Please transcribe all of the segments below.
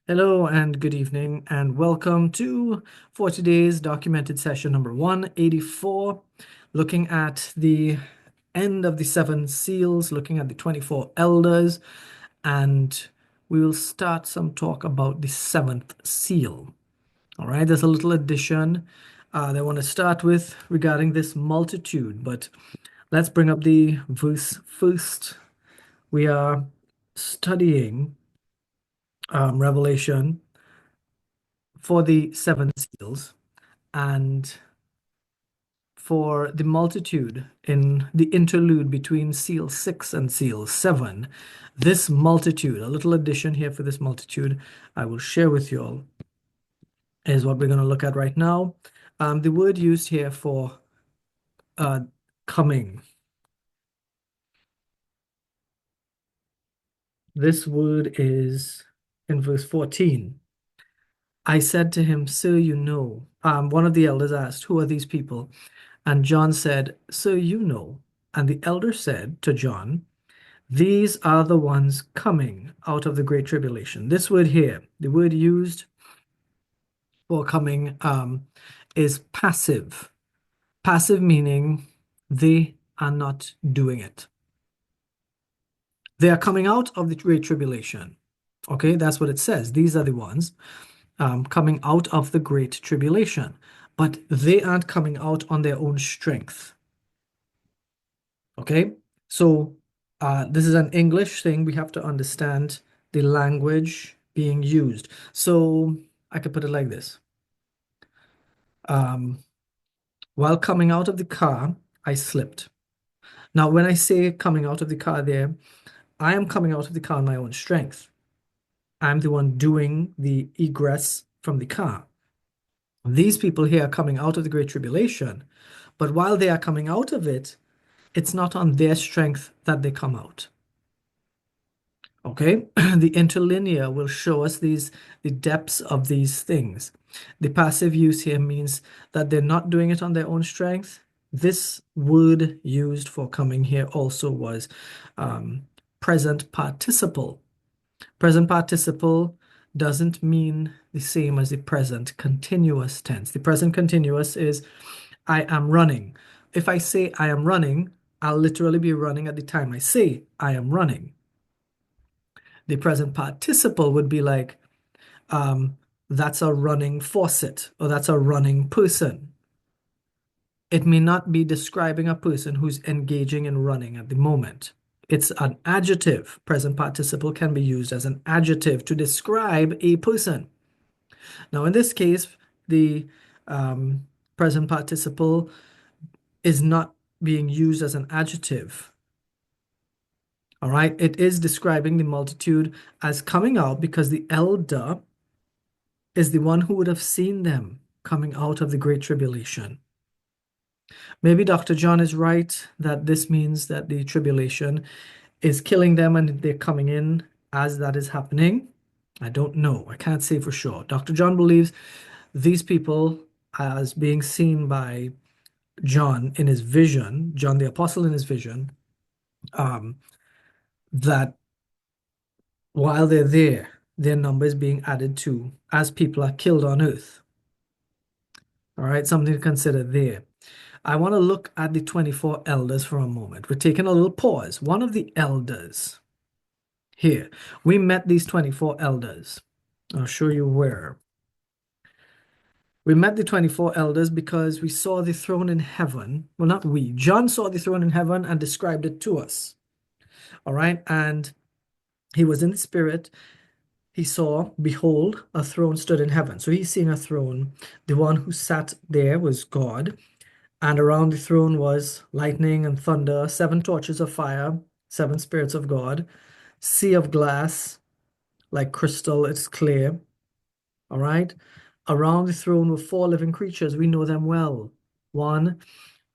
Hello and good evening, and welcome to for today's documented session number 184, looking at the end of the seven seals, looking at the 24 elders, and we will start some talk about the seventh seal. All right, there's a little addition that I want to start with regarding this multitude, but let's bring up the verse first. We are studying Revelation for the seven seals and for the multitude in the interlude between seal 6 and seal 7. This multitude, a little addition here for this multitude, I will share with you all, is what we're going to look at right now. The word used here for uh, coming, this word is in verse 14. I said to him, Sir, you know. One of the elders asked, Who are these people? And John said, Sir, you know. And the elder said to John, These are the ones coming out of the great tribulation. This word here, the word used for coming is passive. Passive meaning they are not doing it. They are coming out of the great tribulation. Okay, that's what it says. These are the ones coming out of the great tribulation, but they aren't coming out on their own strength. Okay, so this is an English thing. We have to understand the language being used. So I could put it like this. Um, while coming out of the car, I slipped. Now, when I say coming out of the car there, I am coming out of the car on my own strength. I'm the one doing the egress from the car. These people here are coming out of the Great Tribulation, but while they are coming out of it, it's not on their strength that they come out. Okay, the interlinear will show us the depths of these things. The passive use here means that they're not doing it on their own strength. This word used for coming here also was present participle. Present participle doesn't mean the same as the present continuous tense. The present continuous is I am running. If I say I am running, I'll literally be running at the time I say I am running. The present participle would be like, that's a running faucet or that's a running person. It may not be describing a person who's engaging in running at the moment. It's an adjective. Present participle can be used as an adjective to describe a person. Now, in this case, the present participle is not being used as an adjective. All right, it is describing the multitude as coming out because the elder is the one who would have seen them coming out of the Great Tribulation. Maybe Dr. John is right that this means that the tribulation is killing them and they're coming in as that is happening. I don't know. I can't say for sure. Dr. John believes these people as being seen by John in his vision, John the Apostle in his vision, um, that while they're there, their number is being added to as people are killed on earth. All right, something to consider there. I want to look at the 24 elders for a moment. We're taking a little pause. One of the elders here, we met these 24 elders. I'll show you where. We met the 24 elders because we saw the throne in heaven. Well, not we. John saw the throne in heaven and described it to us. All right. And he was in the spirit. He saw, behold, a throne stood in heaven. So he's seeing a throne. The one who sat there was God. And around the throne was lightning and thunder, seven torches of fire, seven spirits of God, sea of glass, like crystal, it's clear. All right. Around the throne were four living creatures. We know them well. One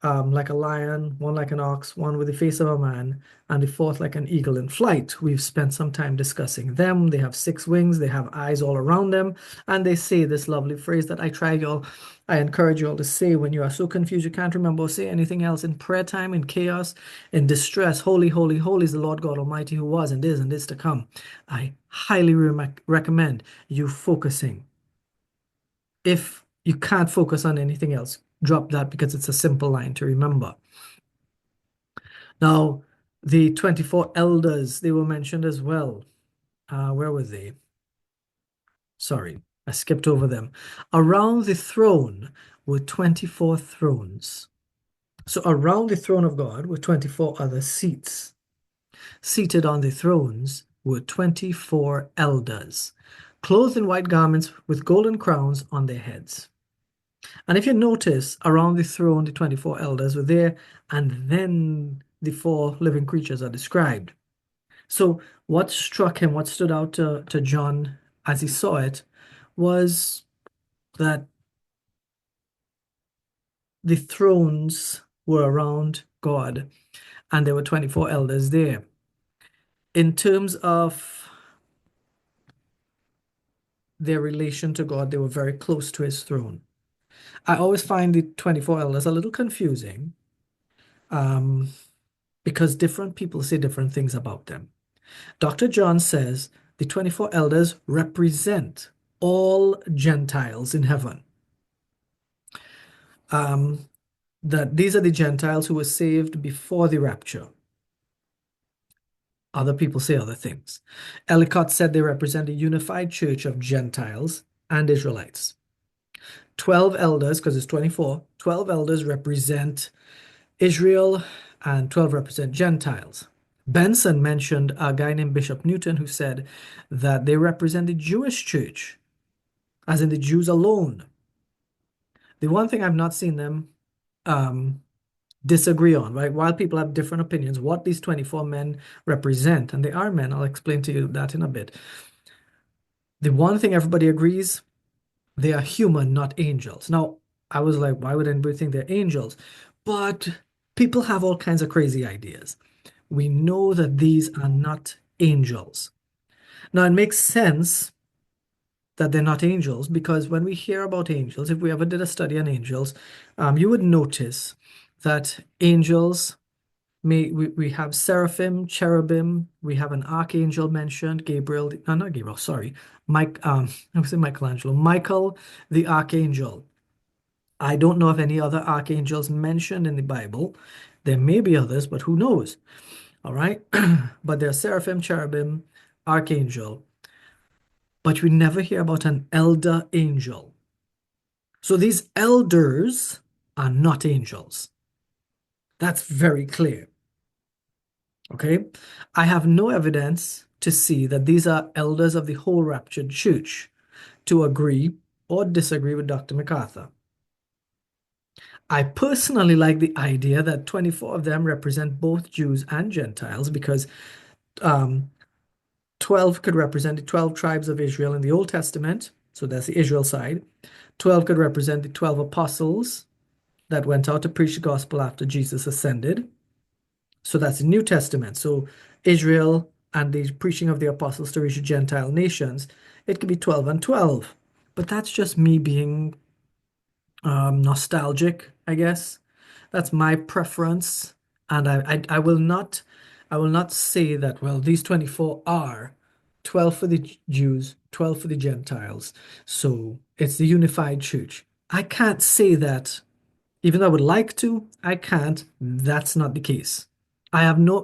like a lion, one like an ox, one with the face of a man, and the fourth like an eagle in flight. We've spent some time discussing them. They have six wings, they have eyes all around them, and they say this lovely phrase that I encourage you all to say when you are so confused you can't remember or say anything else in prayer time, in chaos, in distress. Holy, holy, holy is the Lord God Almighty who was and is to come. I highly recommend you focusing. If you can't focus on anything else, drop that because it's a simple line to remember. Now, the 24 elders, they were mentioned as well. Where were they? Sorry, I skipped over them. Around the throne were 24 thrones. So around the throne of God were 24 other seats. Seated on the thrones were 24 elders, clothed in white garments with golden crowns on their heads. And if you notice, around the throne, the 24 elders were there, and then the four living creatures are described. So, what struck him, what stood out to John as he saw it, was that the thrones were around God, and there were 24 elders there. In terms of their relation to God, they were very close to his throne. I always find the 24 elders a little confusing um, because different people say different things about them. Dr. John says the 24 elders represent all Gentiles in heaven. That these are the Gentiles who were saved before the rapture. Other people say other things. Ellicott said they represent a unified church of Gentiles and Israelites. 12 elders, because it's 24, 12 elders represent Israel and 12 represent Gentiles. Benson mentioned a guy named Bishop Newton who said that they represent the Jewish church, as in the Jews alone. The one thing I've not seen them disagree on, right? While people have different opinions, what these 24 men represent, and they are men, I'll explain to you that in a bit. The one thing everybody agrees, they are human, not angels. Now, I was like, why would anybody think they're angels? But people have all kinds of crazy ideas. We know that these are not angels. Now, it makes sense that they're not angels because when we hear about angels, if we ever did a study on angels, you would notice that angels we have seraphim, cherubim, we have an archangel mentioned, Gabriel, no, not Gabriel, sorry, I was saying Michelangelo, Michael the archangel. I don't know of any other archangels mentioned in the Bible. There may be others, but who knows? All right. But there are seraphim, cherubim, archangel, but we never hear about an elder angel. So these elders are not angels. That's very clear. Okay. I have no evidence to see that these are elders of the whole raptured church to agree or disagree with Dr. MacArthur. I personally like the idea that 24 of them represent both Jews and Gentiles because 12 could represent the 12 tribes of Israel in the Old Testament. So that's the Israel side. 12 could represent the 12 apostles that went out to preach the gospel after Jesus ascended. So that's the New Testament. So Israel and the preaching of the apostles to reach the Gentile nations, it could be 12 and 12. But that's just me being nostalgic, I guess. That's my preference. And I will not say that, well, these 24 are 12 for the Jews, 12 for the Gentiles. So it's the unified church. I can't say that, even though I would like to, I can't. That's not the case. I have no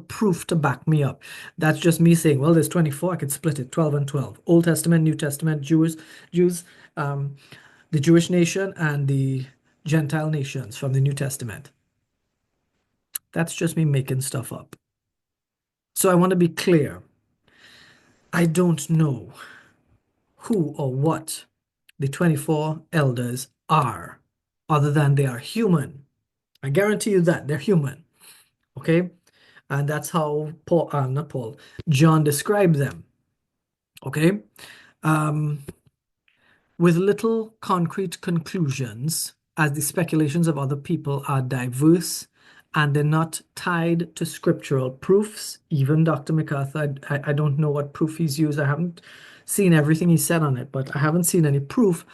proof to back me up. That's just me saying, well, there's 24, I could split it, 12 and 12. Old Testament, New Testament, Jews, the Jewish nation and the Gentile nations from the New Testament. That's just me making stuff up. So I want to be clear. I don't know who or what the 24 elders are, other than they are human. I guarantee you that they're human. Okay? And that's how not Paul, John described them. Okay? With little concrete conclusions as the speculations of other people are diverse and they're not tied to scriptural proofs. Even Dr. MacArthur, I don't know what proof he's used. I haven't seen everything he said on it, but I haven't seen any proof.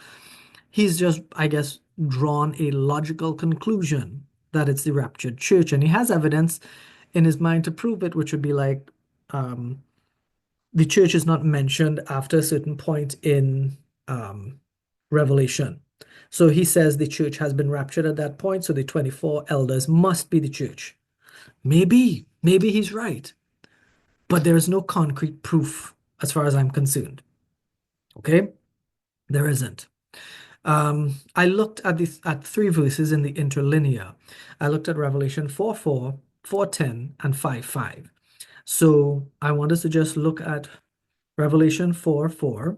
He's just, I guess, drawn a logical conclusion that it's the raptured church. And he has evidence in his mind to prove it, which would be like the church is not mentioned after a certain point in Revelation. So he says the church has been raptured at that point, so the 24 elders must be the church. Maybe he's right, but there is no concrete proof as far as I'm concerned. Okay? There isn't. I looked at three verses in the interlinear. I looked at Revelation 4:4, 4:10, and 5:5. So I want us to just look at Revelation 4:4.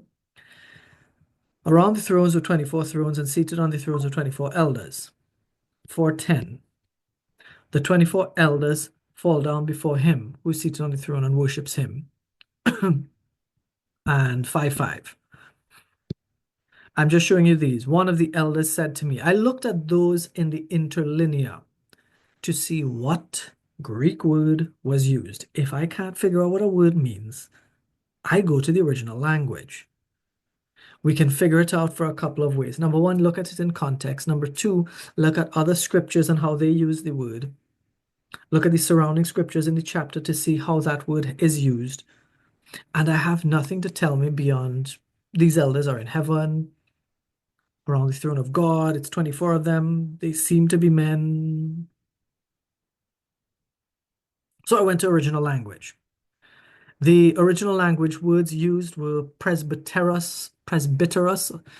Around the thrones were 24 thrones, and seated on the thrones were 24 elders. 4:10. The 24 elders fall down before him who is seated on the throne and worships him. And 5:5. I'm just showing you these. One of the elders said to me, I looked at those in the interlinear to see what Greek word was used. If I can't figure out what a word means, I go to the original language. We can figure it out for a couple of ways. Number one, look at it in context. Number two, look at other scriptures and how they use the word. Look at the surrounding scriptures in the chapter to see how that word is used. And I have nothing to tell me beyond these elders are in heaven, around the throne of God. It's 24 of them. They seem to be men. So I went to original language. The original language words used were presbyteros, presbyteroi,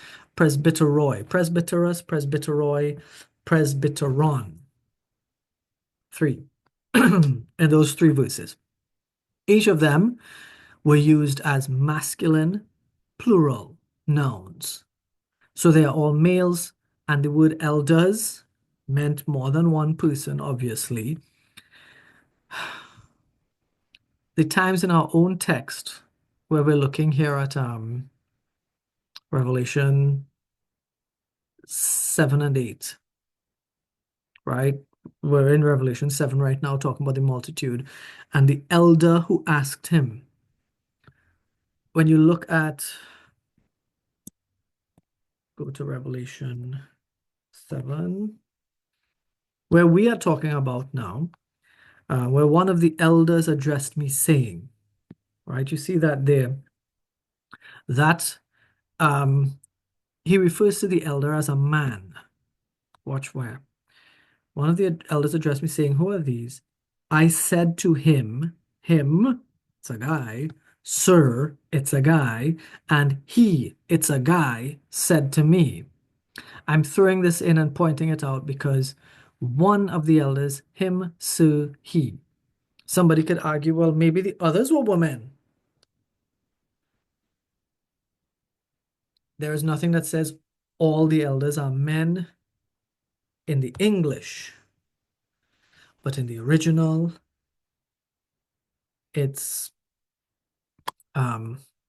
presbyteron. Three. In those three verses. Each of them were used as masculine plural nouns. So they are all males, and the word elders meant more than one person, obviously. The times in our own text where we're looking here at Revelation 7 and 8, right? We're in Revelation 7 right now talking about the multitude and the elder who asked him. When you look at, go to Revelation 7, where we are talking about now, where one of the elders addressed me saying, right? You see that there, that he refers to the elder as a man. Watch where. One of the elders addressed me saying, who are these? I said to him, it's a guy, sir, it's a guy, and he, it's a guy, said to me. I'm throwing this in and pointing it out because one of the elders, him, sir, he. Somebody could argue, well, maybe the others were women. There is nothing that says all the elders are men in the English, but in the original, it's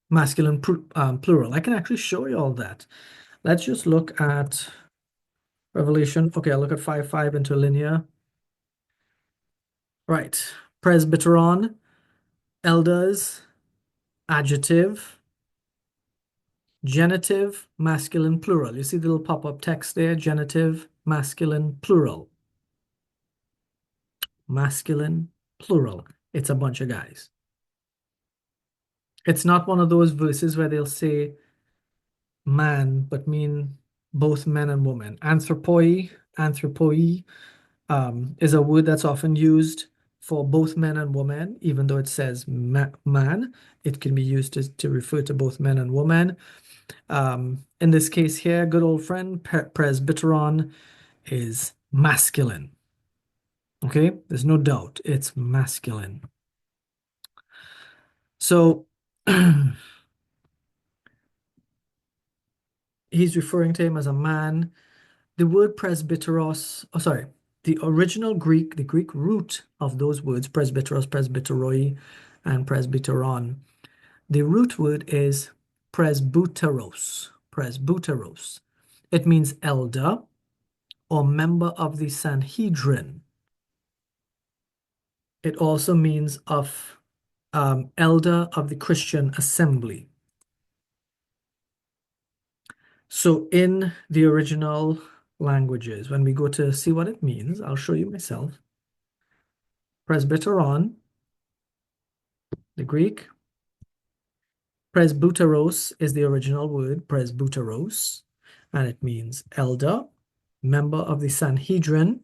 masculine plural. I can actually show you all that. Let's just look at Revelation. Okay, I'll look at 5:5 interlinear. Right. Presbyteron, elders, adjective, genitive, masculine plural. You see the little pop-up text there, genitive, masculine plural. Masculine plural. It's a bunch of guys. It's not one of those verses where they'll say man, but mean both men and women. Anthropoi is a word that's often used for both men and women, even though it says man. It can be used to refer to both men and women. In this case here, good old friend, presbyteron is masculine. Okay, there's no doubt it's masculine. So he's referring to him as a man. The word presbyteros, the original Greek, the Greek root of those words, presbyteros, presbyteroi, and presbyteron, the root word is presbyteros. Presbyteros. It means elder, or member of the Sanhedrin. It also means of elder of the Christian assembly. So in the original languages, when we go to see what it means, I'll show you myself. Presbyteron, the Greek. Presbyteros is the original word, presbyteros, and it means elder, member of the Sanhedrin,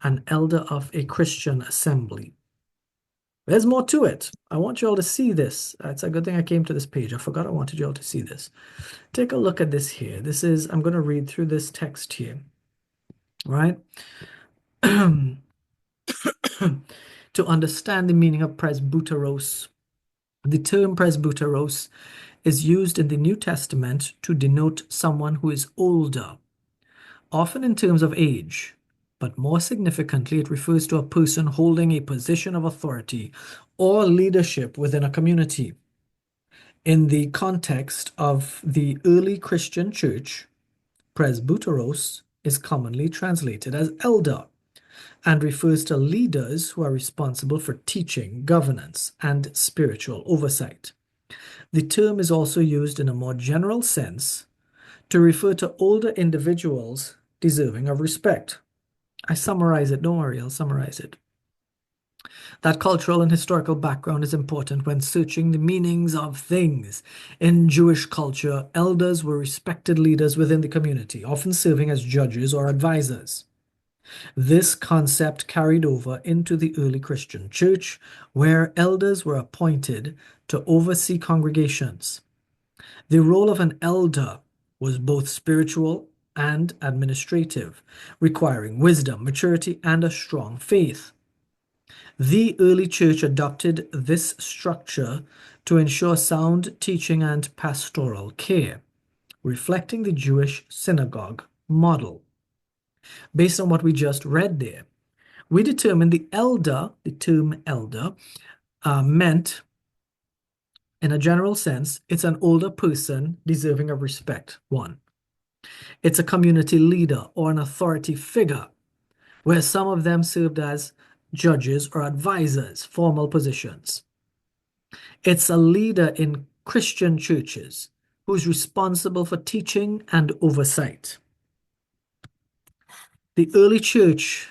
an elder of a Christian assembly. There's more to it. I want you all to see this. It's a good thing I came to this page. I forgot I wanted you all to see this. Take a look at this here. I'm going to read through this text here, right? To understand the meaning of presbyteros, the term presbyteros is used in the New Testament to denote someone who is older, often in terms of age, but more significantly, it refers to a person holding a position of authority or leadership within a community. In the context of the early Christian church, presbyteros is commonly translated as elder and refers to leaders who are responsible for teaching, governance, and spiritual oversight. The term is also used in a more general sense to refer to older individuals deserving of respect. I summarize it. Don't worry, I'll summarize it. That cultural and historical background is important when searching the meanings of things. In Jewish culture, elders were respected leaders within the community, often serving as judges or advisors. This concept carried over into the early Christian church, where elders were appointed to oversee congregations. The role of an elder was both spiritual and administrative, requiring wisdom, maturity, and a strong faith. The early church adopted this structure to ensure sound teaching and pastoral care, reflecting the Jewish synagogue model. Based on what we just read there, we determined the term elder, meant, in a general sense, it's an older person deserving of respect, one. It's a community leader or an authority figure, where some of them served as judges or advisors, formal positions. It's a leader in Christian churches who's responsible for teaching and oversight. The early church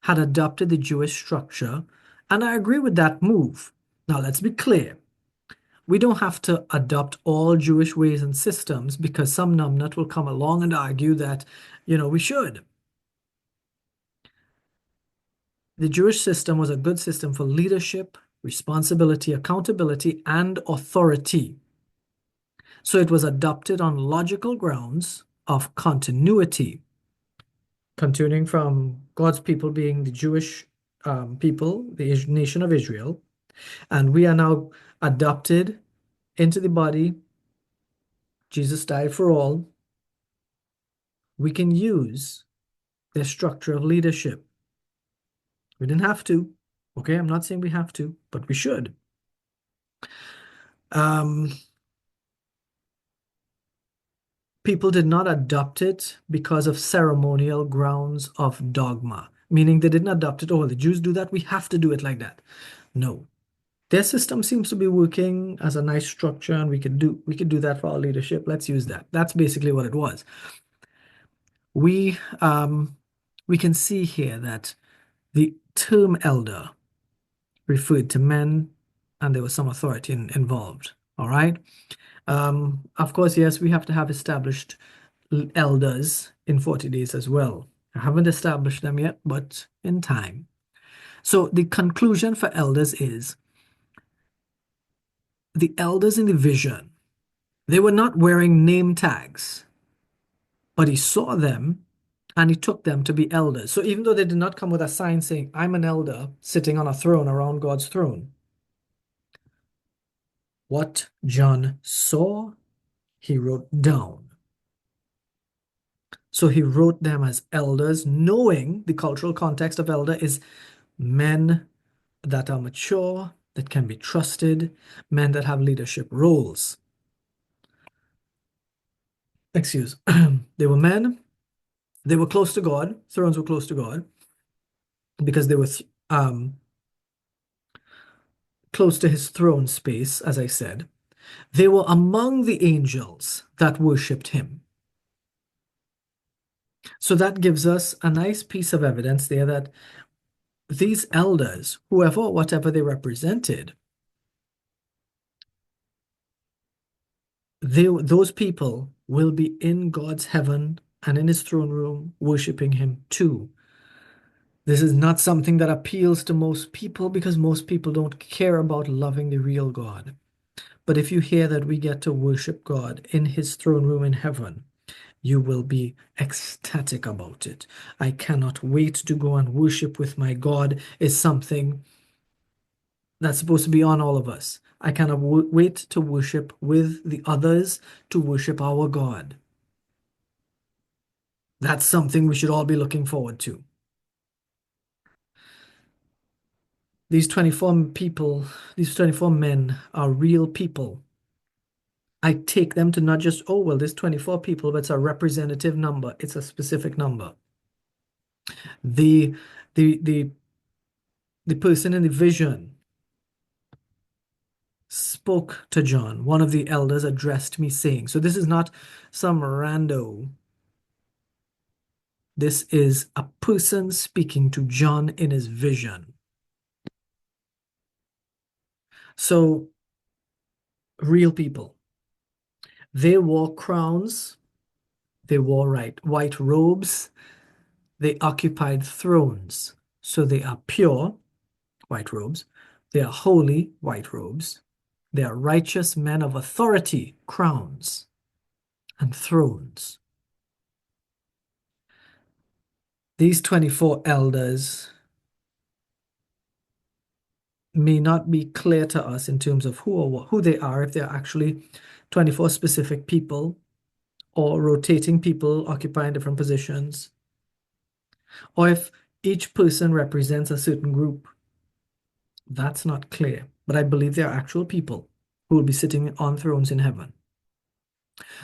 had adopted the Jewish structure, and I agree with that move. Now, let's be clear. We don't have to adopt all Jewish ways and systems because some numbnut will come along and argue that, we should. The Jewish system was a good system for leadership, responsibility, accountability, and authority. So it was adopted on logical grounds of continuity, continuing from God's people being the Jewish people, the nation of Israel, and we are now adopted into the body. Jesus died for all. We can use their structure of leadership. We didn't have to. Okay, I'm not saying we have to, but we should. People did not adopt it because of ceremonial grounds of dogma, meaning they didn't adopt it. Oh, the Jews do that, we have to do it like that. No. Their system seems to be working as a nice structure, and we could do that for our leadership. Let's use that. That's basically what it was. We can see here that the term elder referred to men, and there was some authority involved. All right. Of course, yes, we have to have established elders in 40 days as well. I haven't established them yet, but in time. So the conclusion for elders is the elders in the vision, they were not wearing name tags, but he saw them and he took them to be elders. So even though they did not come with a sign saying, I'm an elder sitting on a throne around God's throne, what John saw, he wrote down. So he wrote them as elders, knowing the cultural context of elder is men that are mature, that can be trusted, men that have leadership roles. Excuse. They were men They were close to God. Thrones were close to God because they were close to his throne space, as I said. They were among the angels that worshipped him. So that gives us a nice piece of evidence there that these elders, whoever, whatever they represented, those people will be in God's heaven and in his throne room worshiping him too. This is not something that appeals to most people because most people don't care about loving the real God. But if you hear that we get to worship God in his throne room in heaven, you will be ecstatic about it. I cannot wait to go and worship with my God is something that's supposed to be on all of us. I cannot wait to worship with the others, to worship our God. That's something we should all be looking forward to. These 24 people, these 24 men are real people. I take them to not just, oh, well, there's 24 people, but it's a representative number. It's a specific number. The the the the person in the vision spoke to John. One of the elders addressed me saying, so this is not some rando. This is a person speaking to John in his vision. So, real people. They wore crowns, they wore white robes, they occupied thrones. So they are pure, white robes. They are holy, white robes. They are righteous men of authority, crowns, and thrones. These 24 elders may not be clear to us in terms of who they are, if they're actually 24 specific people or rotating people occupying different positions, or if each person represents a certain group. That's not clear, but I believe they are actual people who will be sitting on thrones in heaven.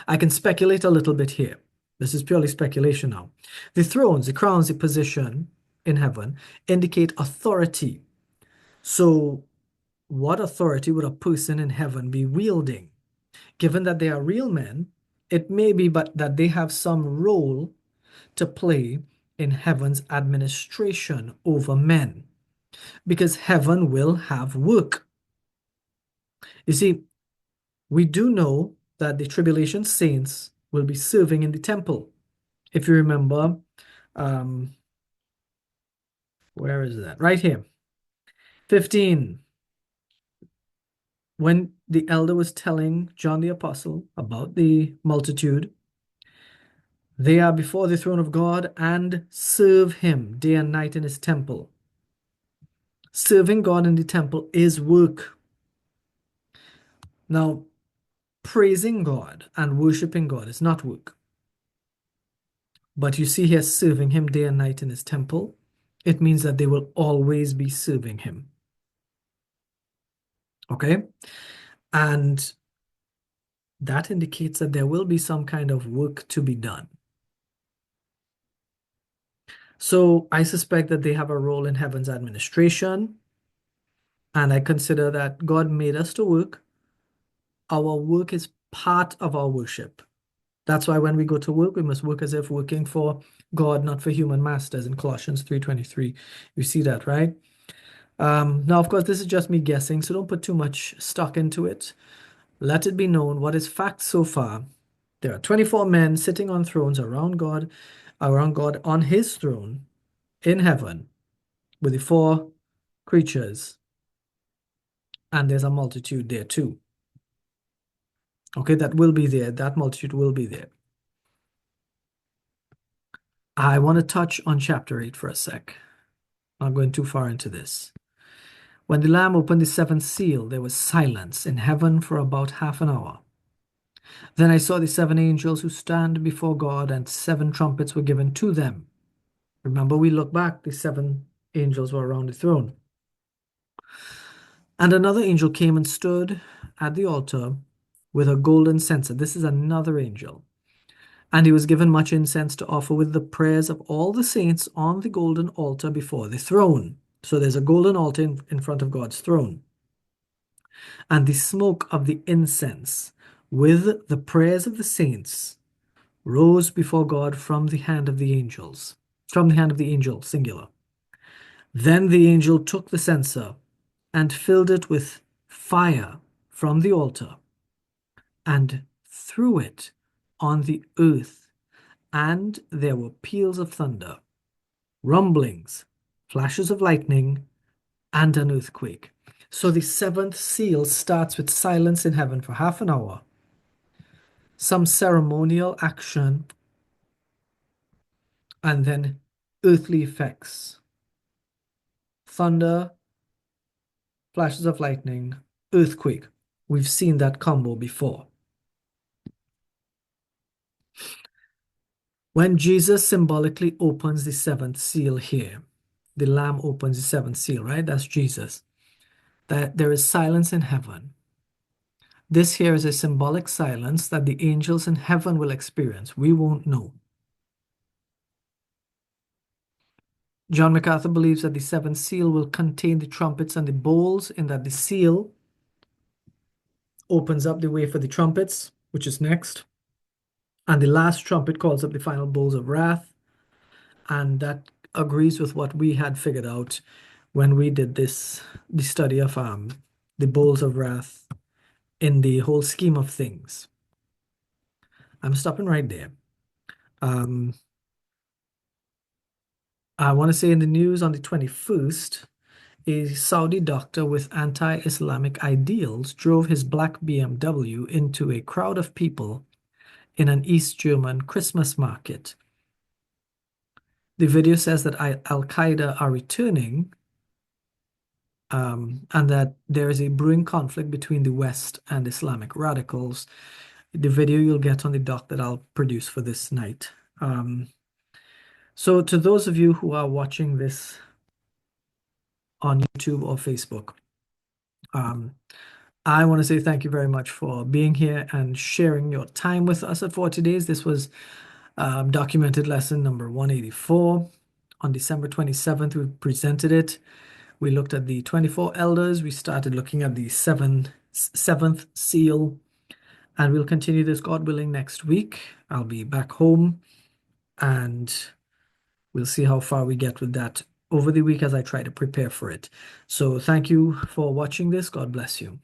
I can speculate a little bit here. This is purely speculation now. The thrones, the crowns, the position in heaven indicate authority. So, what authority would a person in heaven be wielding? Given that they are real men, it may be but that they have some role to play in heaven's administration over men, because heaven will have work. You see, we do know that the tribulation saints will be serving in the temple. If you remember, um, where is that? Right here. 15. When the elder was telling John the Apostle about the multitude, they are before the throne of God and serve him day and night in his temple. Serving God in the temple is work. Now, praising God and worshiping God is not work. But you see here, serving him day and night in his temple, it means that they will always be serving him. Okay? And that indicates that there will be some kind of work to be done. So I suspect that they have a role in heaven's administration. And I consider that God made us to work. Our work is part of our worship. That's why when we go to work, we must work as if working for God, not for human masters in Colossians 3:23. You see that, right? Now, of course, this is just me guessing, so don't put too much stock into it. Let it be known what is fact so far. There are 24 men sitting on thrones around God on his throne in heaven with the four creatures, and there's a multitude there too. Okay, that will be there. That multitude will be there. I want to touch on chapter 8 for a sec. I'm not going too far into this. When the Lamb opened the seventh seal, there was silence in heaven for about half an hour. Then I saw the seven angels who stand before God, and seven trumpets were given to them. Remember, we look back, the seven angels were around the throne. And another angel came and stood at the altar with a golden censer. This is another angel. And he was given much incense to offer with the prayers of all the saints on the golden altar before the throne. So there's a golden altar in front of God's throne. And the smoke of the incense with the prayers of the saints rose before God from the hand of the angels, from the hand of the angel, singular. Then the angel took the censer and filled it with fire from the altar and threw it on the earth, and there were peals of thunder, rumblings, flashes of lightning, and an earthquake. So the seventh seal starts with silence in heaven for half an hour, some ceremonial action, and then earthly effects. Thunder, flashes of lightning, earthquake. We've seen that combo before. When Jesus symbolically opens the seventh seal here, the Lamb opens the seventh seal, right? That's Jesus. That there is silence in heaven. This here is a symbolic silence that the angels in heaven will experience. We won't know. John MacArthur believes that the seventh seal will contain the trumpets and the bowls, in that the seal opens up the way for the trumpets, which is next. And the last trumpet calls up the final bowls of wrath. And that agrees with what we had figured out when we did the study of the bowls of wrath in the whole scheme of things. I'm stopping right there. I want to say in the news on the 21st, a Saudi doctor with anti-Islamic ideals drove his black BMW into a crowd of people in an East German Christmas market. The video says that Al-Qaeda are returning, and that there is a brewing conflict between the West and Islamic radicals. The video you'll get on the doc that I'll produce for this night. So to those of you who are watching this on YouTube or Facebook, I want to say thank you very much for being here and sharing your time with us at 40 Days. This was documented lesson number 184. On December 27th, we presented it. We looked at the 24 elders. We started looking at the seventh seal. And we'll continue this, God willing, next week. I'll be back home, and we'll see how far we get with that over the week as I try to prepare for it. So thank you for watching this. God bless you.